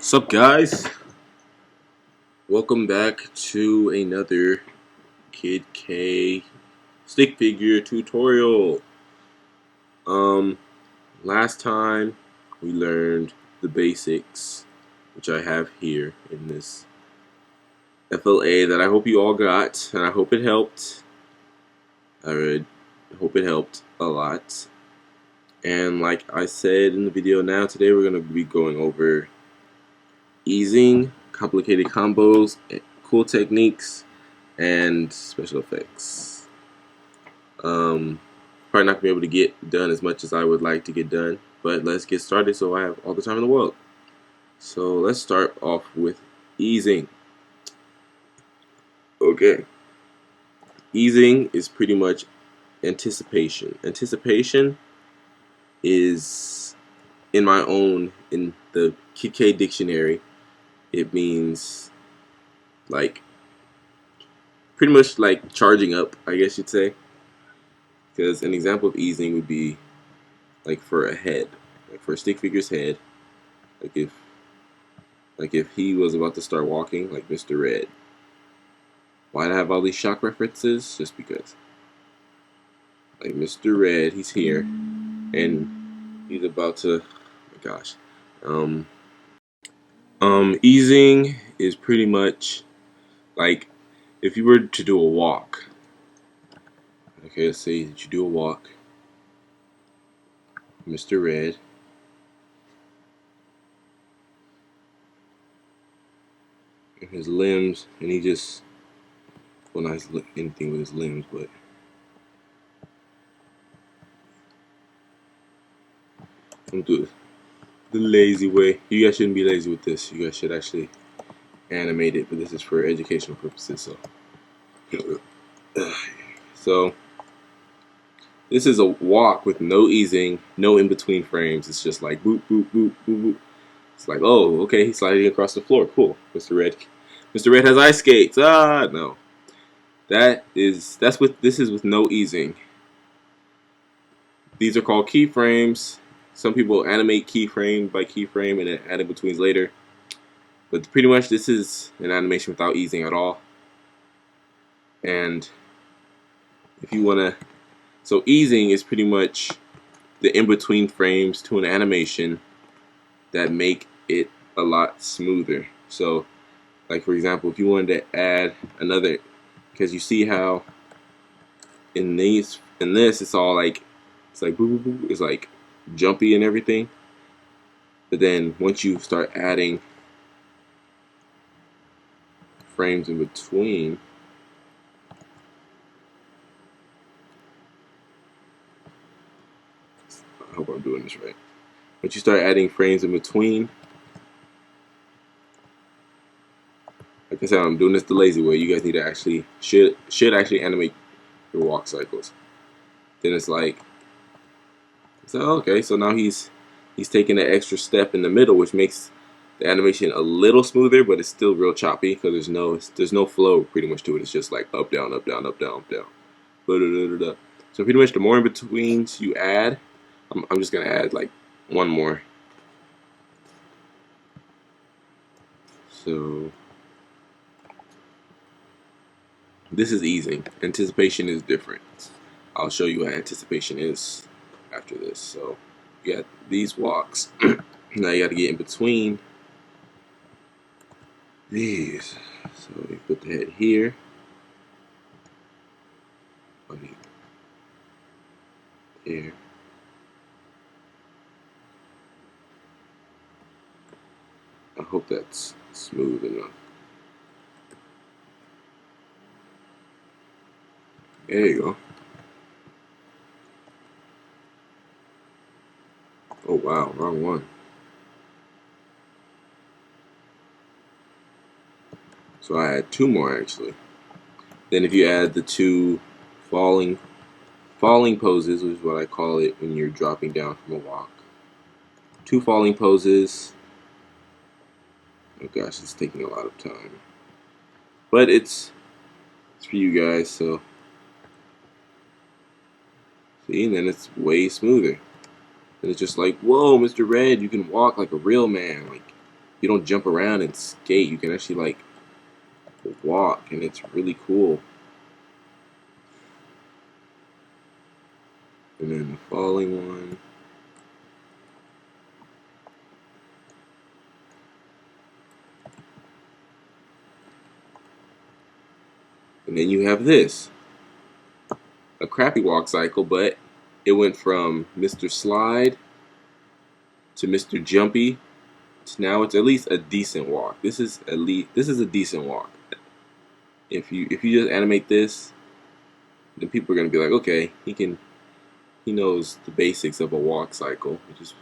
What's up, guys? Welcome back to another Kid K stick figure tutorial. Um, Last time we learned the basics, which I have here in this FLA that I hope you all got, and I hope it helped. I hope it helped a lot. And like I said in the video, now today we're going to be going over easing, complicated combos, cool techniques, and special effects. Probably not gonna be able to get done as much as I would like to get done, but let's get started so I have all the time in the world. So let's start off with easing. Okay, easing is pretty much anticipation. Anticipation is in the Kid K dictionary. It means like pretty much like charging up, I guess you'd say. Because an example of easing would be like for a head, like for a stick figure's head, like if he was about to start walking, like Mr. Red. Why do I have all these shock references? Just because. Like Mr. Red, he's here, and he's about to. Oh my gosh. Easing is pretty much like if you were to do a walk. Okay, let's say that you do a walk, Mr. Red. And his limbs, and he just, well, not anything with his limbs, but I'm doing the lazy way. You guys shouldn't be lazy with this. You guys should actually animate it, but this is for educational purposes. So this is a walk with no easing, no in between frames. It's just like boop boop boop boop boop. It's like, oh, okay, he's sliding across the floor. Cool, Mr. Red. Mr. Red has ice skates. Ah, no. That's what this is with no easing. These are called keyframes. Some people animate keyframe by keyframe and then add in betweens later. But pretty much this is an animation without easing at all. And if you want to, so easing is pretty much the in-between frames to an animation that make it a lot smoother. So like for example, if you wanted to add another, because you see how in this it's all like, it's like boo boo boo, it's like jumpy and everything. But then once you start adding frames in between, I hope I'm doing this right. Once you start adding frames in between, like I said, I'm doing this the lazy way. You guys need to actually should actually animate your walk cycles. Then it's like, so okay, so now he's taking an extra step in the middle, which makes the animation a little smoother, but it's still real choppy because there's no flow pretty much to it. It's just like up down up down up down up down. So pretty much the more in betweens you add, I'm just gonna add like one more. So this is easing. Anticipation is different. I'll show you what anticipation is after this. So you got these walks. Now you got to get in between these. So you put the head here. Here. I hope that's smooth enough. There you go. Oh wow, wrong one. So I had two more actually. Then if you add the two falling poses, which is what I call it when you're dropping down from a walk. Two falling poses. Oh gosh, it's taking a lot of time. But it's for you guys, so see, and then it's way smoother. And it's just like, whoa, Mr. Red, you can walk like a real man. Like, you don't jump around and skate. You can actually like walk, and it's really cool. And then the falling one. And then you have this. A crappy walk cycle, but it went from Mr. Slide to Mr. Jumpy to now it's at least a decent walk. This is a decent walk. If you just animate this, then people are gonna be like, okay, he knows the basics of a walk cycle, which is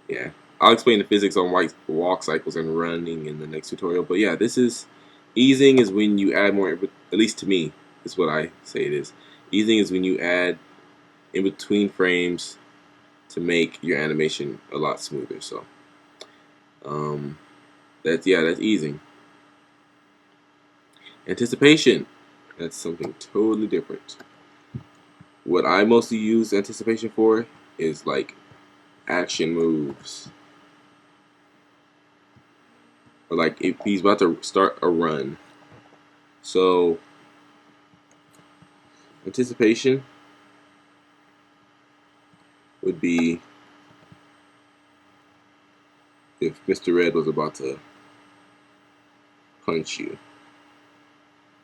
yeah. I'll explain the physics on walk cycles and running in the next tutorial. But yeah, this is easing is when you add more. At least to me, is what I say it is. Easing is when you add in between frames to make your animation a lot smoother. So that's easing. Anticipation, that's something totally different. What I mostly use anticipation for is like action moves, or like if he's about to start a run. So anticipation would be if Mr. Red was about to punch you.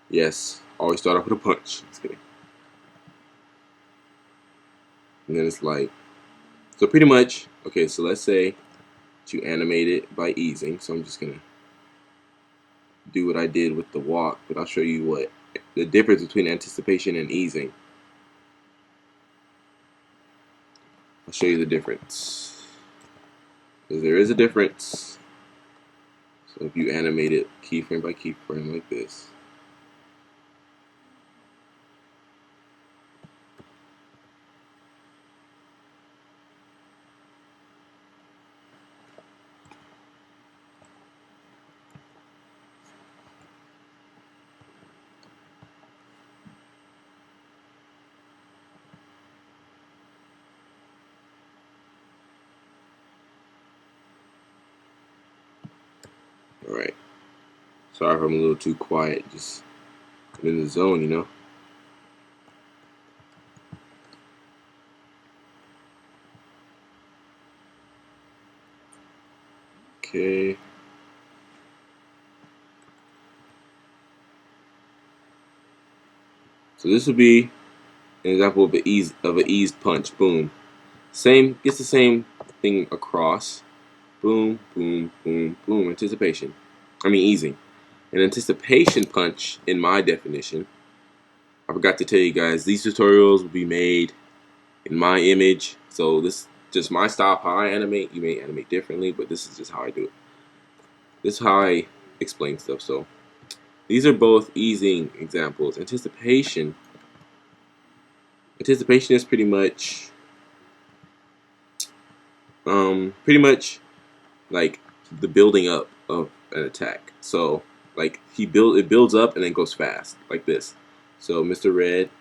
Yes, always start off with a punch. Just kidding. And then it's like, so pretty much, okay, so let's say you animate it by easing. So I'm just going to do what I did with the walk, but I'll show you what the difference between anticipation and easing. I'll show you the difference. Because there is a difference. So if you animate it keyframe by keyframe like this. Alright. Sorry if I'm a little too quiet. Just I'm in the zone, you know. Okay. So this would be an example of an eased punch. Boom. Gets the same thing across. Boom, boom, boom, boom. Anticipation. I mean easing. An anticipation punch, in my definition, I forgot to tell you guys, these tutorials will be made in my image. So this is just my style, how I animate. You may animate differently, but this is just how I do it. This is how I explain stuff. So these are both easing examples. Anticipation is pretty much like the building up of an attack. So like it builds up and then goes fast like this. So Mr. Red,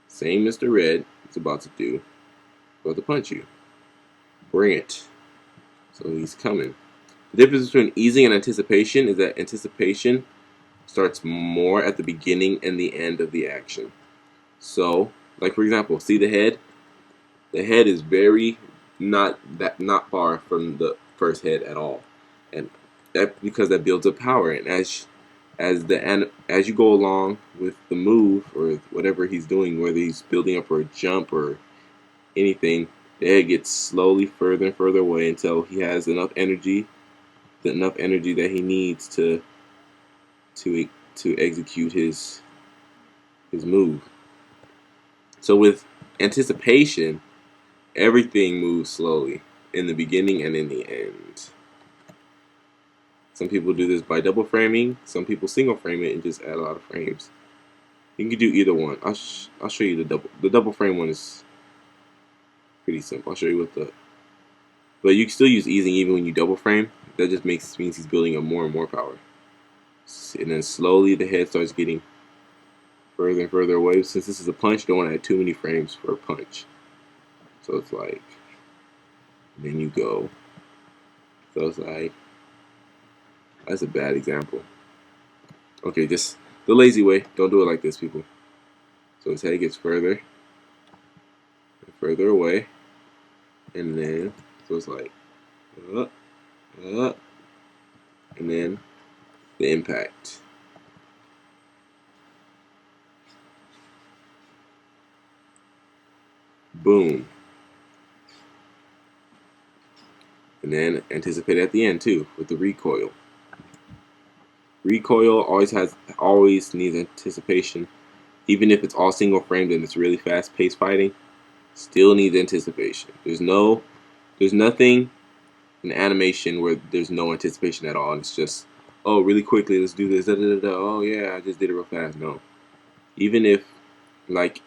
same Mr. Red is about to punch you. Bring it. So he's coming. The difference between easing and anticipation is that anticipation starts more at the beginning and the end of the action. So, like for example, see the head? The head is very not far from the first head at all, and that because that builds up power. And as you go along with the move or whatever he's doing, whether he's building up for a jump or anything, the head gets slowly further and further away until he has enough energy that he needs to execute his move. So with anticipation, everything moves slowly in the beginning and in the end. Some people do this by double framing. Some people single frame it and just add a lot of frames. You can do either one. I'll show you the double frame one is pretty simple. I'll show you but you can still use easing even when you double frame. That just means he's building up more and more power. And then slowly the head starts getting further and further away. Since this is a punch, you don't want to add too many frames for a punch. So it's like, then you go So it's like, that's a bad example. Okay, just the lazy way. Don't do it like this, people. So his head gets further and further away, and then so it's like, uh, uh, and then the impact. Boom. And then anticipate at the end too with the recoil. Recoil always needs anticipation. Even if it's all single framed and it's really fast paced fighting, still needs anticipation. There's nothing in animation where there's no anticipation at all, and it's just, oh, really quickly, let's do this, da, da, da, da. Oh yeah, I just did it real fast. No. Even if, like,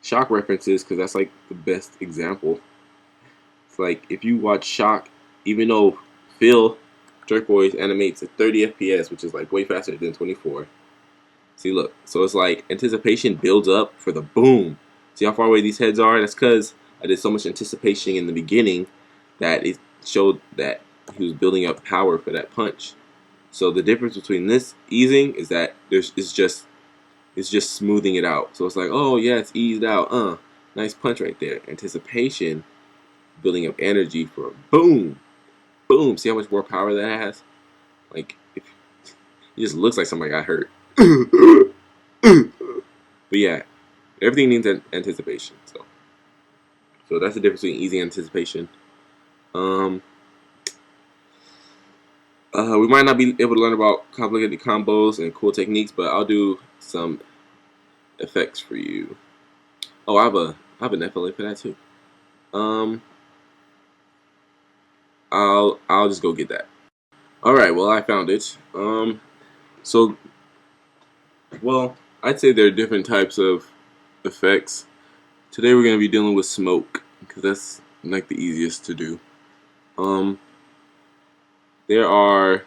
Shock references, because that's like the best example. It's like if you watch Shock, even though Phil Turquoise animates at 30 FPS, which is like way faster than 24. See, look, so it's like anticipation builds up for the boom. See how far away these heads are? That's because I did so much anticipation in the beginning that it showed that he was building up power for that punch. So the difference between this easing is that it's just smoothing it out. So it's like, oh yeah, it's eased out. Nice punch right there. Anticipation, building up energy for a boom, boom. See how much more power that has? Like, it just looks like somebody got hurt. But yeah, everything needs anticipation. So that's the difference between easy anticipation. We might not be able to learn about complicated combos and cool techniques, but I'll do some effects for you. Oh, I have an FLA for that too. Um, I'll just go get that. All right. Well, I found it. So well, I'd say there are different types of effects. Today we're gonna be dealing with smoke because that's like the easiest to do. Um, there are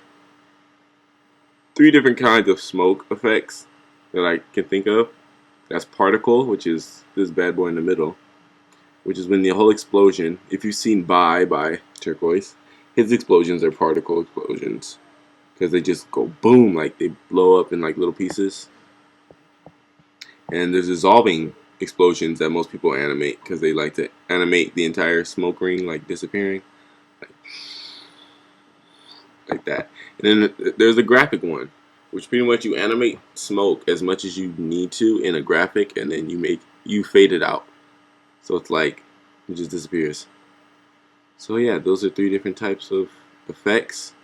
three different kinds of smoke effects that I can think of. That's particle, which is this bad boy in the middle, which is when the whole explosion, if you've seen by Turquoise, his explosions are particle explosions because they just go boom, like they blow up in like little pieces. And there's dissolving explosions that most people animate because they like to animate the entire smoke ring like disappearing, like, like that. And then there's a graphic one, which pretty much you animate smoke as much as you need to in a graphic, and then you fade it out. So it's like it just disappears. So yeah, those are three different types of effects.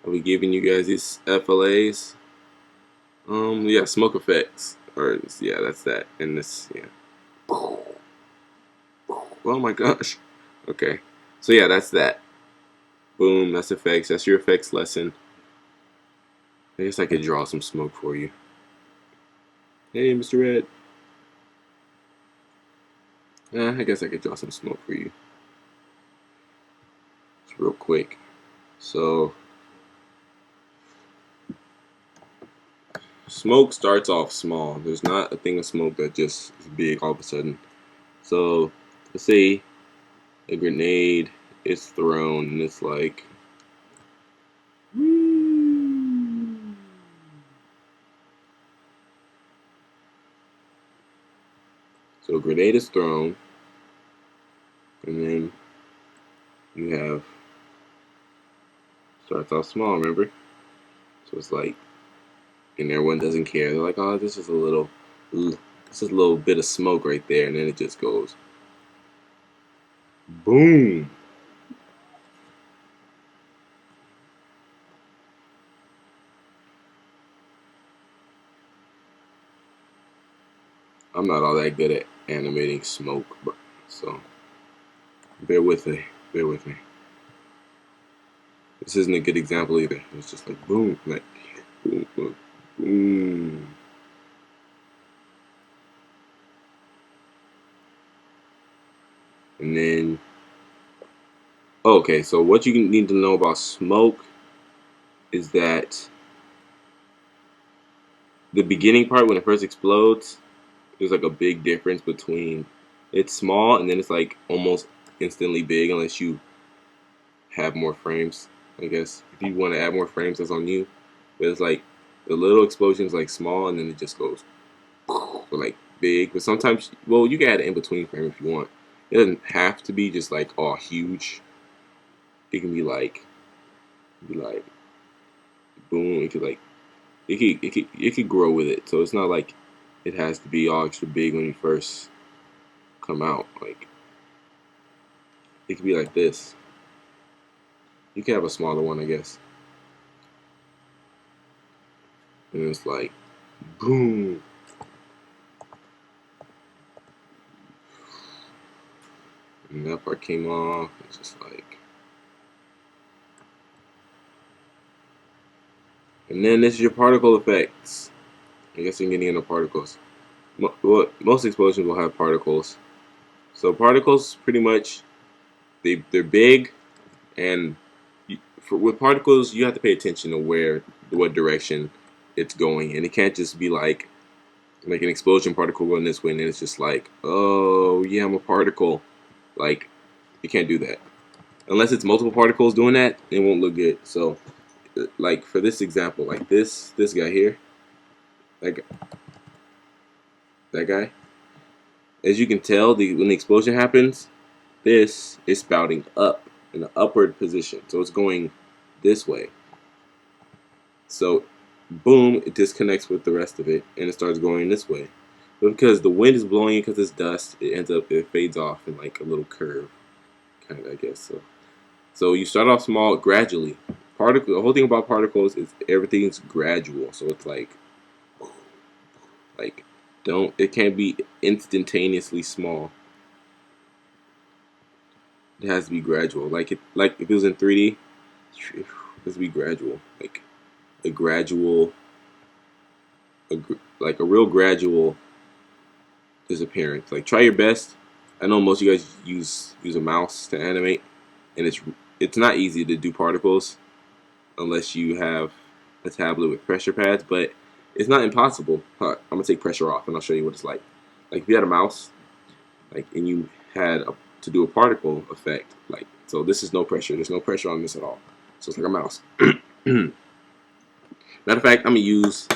I'll be giving you guys these FLAs. Yeah, smoke effects. Or yeah, that's that. And this, yeah. Oh my gosh. Okay. So yeah, that's that. Boom, that's effects. That's your effects lesson. I guess I could draw some smoke for you. Hey, Mr. Red. I guess I could draw some smoke for you. It's real quick. So, smoke starts off small. There's not a thing of smoke that just is big all of a sudden. So, let's say a grenade is thrown and it's like, so a grenade is thrown, and then you have, starts off small, remember? So it's like, and everyone doesn't care. They're like, oh, this is this is a little bit of smoke right there, and then it just goes, boom. I'm not all that good at animating smoke, so bear with me. Bear with me. This isn't a good example either. It's just like boom, like boom, boom, boom. And then, okay, so what you need to know about smoke is that the beginning part, when it first explodes, there's like a big difference between it's small and then it's like almost instantly big unless you have more frames. I guess if you want to add more frames, that's on you. But it's like the little explosion's like small, and then it just goes like big. But sometimes, well, you can add an in between frame if you want. It doesn't have to be just like all huge. It can be like boom. It could like it could grow with it. So it's not like it has to be all extra big when you first come out. Like it could be like this. You can have a smaller one, I guess. And it's like boom. And that part came off. It's just like, and then this is your particle effects. I guess I'm getting into particles. Most explosions will have particles. So particles, pretty much, they're big, and with particles, you have to pay attention to what direction it's going, and it can't just be like an explosion particle going this way, and then it's just like, oh yeah, I'm a particle. Like, you can't do that unless it's multiple particles doing that. It won't look good. So, like for this example, like this guy here, that guy. As you can tell, when the explosion happens, this is spouting up in an upward position. So it's going this way. So, boom, it disconnects with the rest of it, and it starts going this way. But because the wind is blowing it, because it's dust, it fades off in like a little curve, kind of, I guess. So you start off small, gradually. The whole thing about particles is everything's gradual. So it's like it can't be instantaneously small. It has to be gradual. Like if it was in 3D, it has to be gradual. Like a gradual, like a real gradual disappearance. Like try your best. I know most of you guys use a mouse to animate, and it's not easy to do particles unless you have a tablet with pressure pads, but it's not impossible. I'm gonna take pressure off, and I'll show you what it's like. Like if you had a mouse, like and you had to do a particle effect, like so. This is no pressure. There's no pressure on this at all. So it's like a mouse. Matter of fact, I'm gonna use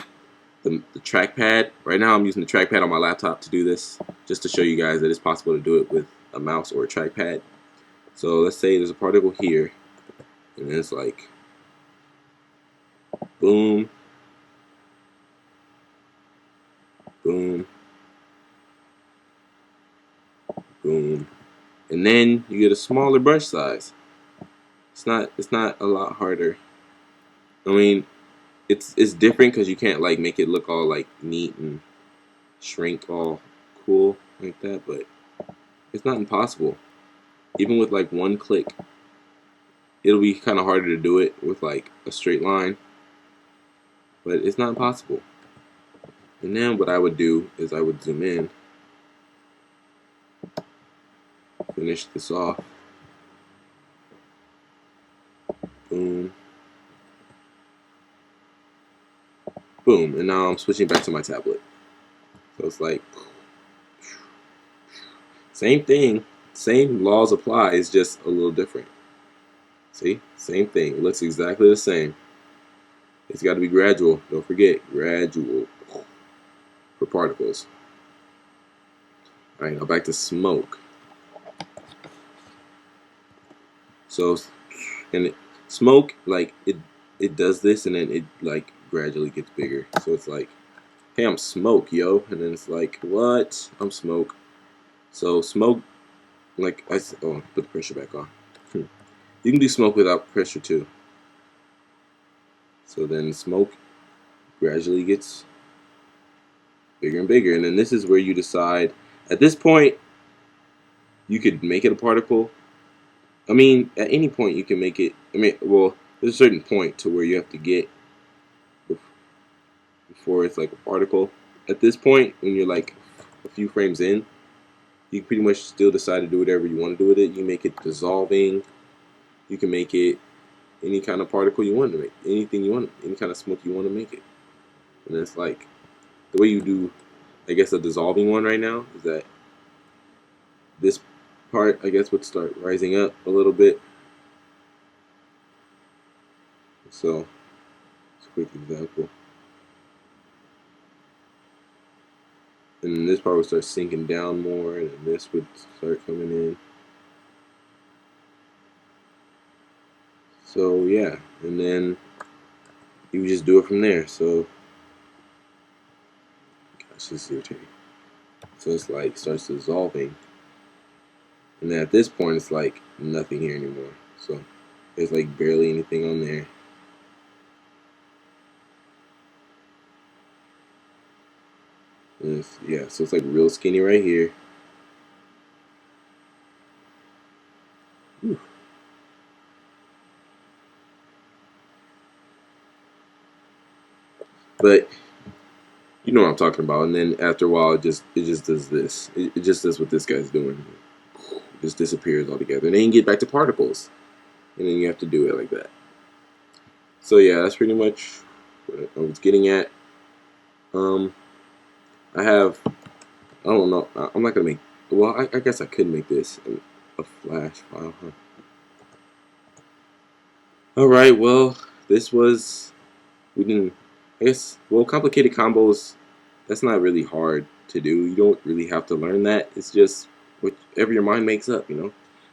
the trackpad. Right now I'm using the trackpad on my laptop to do this, just to show you guys that it's possible to do it with a mouse or a trackpad. So let's say there's a particle here, and it's like boom, boom, boom, and then you get a smaller brush size. It's not a lot harder. I mean, it's different because you can't like make it look all like neat and shrink all cool like that, but it's not impossible. Even with like one click, it'll be kind of harder to do it with like a straight line, but it's not impossible. And then what I would do is I would zoom in, finish this off, boom, boom, and now I'm switching back to my tablet. So it's like same thing, same laws apply, it's just a little different. See, same thing, it looks exactly the same. It's got to be gradual. Don't forget, gradual for particles. All right, now back to smoke. So, smoke, like it does this, and then it like gradually gets bigger. So it's like, hey, I'm smoke, yo, and then it's like, what? I'm smoke. So smoke, like put the pressure back on. You can do smoke without pressure too. So then smoke gradually gets bigger and bigger, and then this is where you decide. At this point, you could make it a particle. I mean, at any point you can make it. I mean, well, there's a certain point to where you have to get before it's like a particle. At this point, when you're like a few frames in, you pretty much still decide to do whatever you want to do with it. You make it dissolving. You can make it any kind of particle you want to make. Anything you want, any kind of smoke you want to make it. And it's like the way you do, I guess, a dissolving one right now is that this part, I guess, would start rising up a little bit. So, it's a quick example. And then this part would start sinking down more, and then this would start coming in. So yeah, and then you would just do it from there. So, gosh, this is irritating. So it's like starts dissolving, and then at this point it's like nothing here anymore. So there's like barely anything on there. And yeah, so it's like real skinny right here. Whew. But you know what I'm talking about. And then after a while, it just does this. It just does what this guy's doing. It just disappears altogether, and then you get back to particles, and then you have to do it like that. So yeah, that's pretty much what I was getting at. Um, I have, I don't know. I'm not gonna make. Well, I guess I could make this a flash file. Huh? All right. Well, this was we didn't. I guess. Well, complicated combos. That's not really hard to do. You don't really have to learn that. It's just whatever your mind makes up. You know,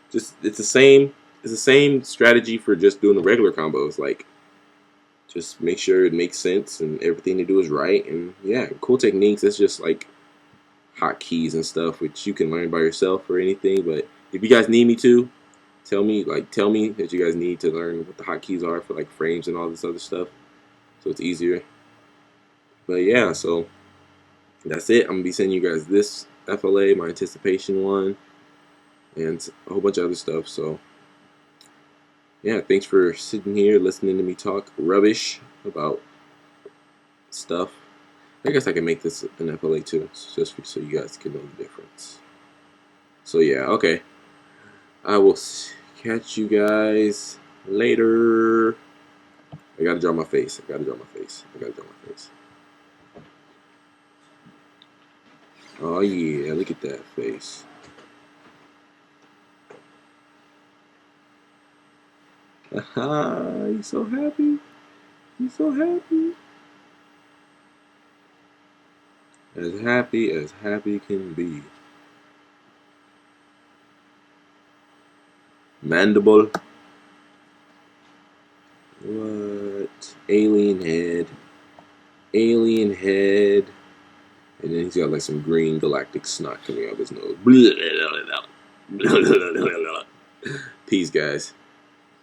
just it's the same. It's the same strategy for just doing the regular combos. Like, just make sure it makes sense and everything to do is right. And yeah, cool techniques. It's just like hotkeys and stuff, which you can learn by yourself or anything. But if you guys need me to, tell me that you guys need to learn what the hotkeys are for like frames and all this other stuff, so it's easier. But yeah, so that's it. I'm gonna be sending you guys this FLA, my anticipation one, and a whole bunch of other stuff. So yeah, thanks for sitting here listening to me talk rubbish about stuff. I guess I can make this an FLA too, just so you guys can know the difference. So yeah, okay. I will catch you guys later. I gotta draw my face. I gotta draw my face. I gotta draw my face. Oh yeah, look at that face. Haha, he's so happy. He's so happy. As happy can be. Mandible. What? Alien head. Alien head. And then he's got like some green galactic snot coming out of his nose. Peace, guys.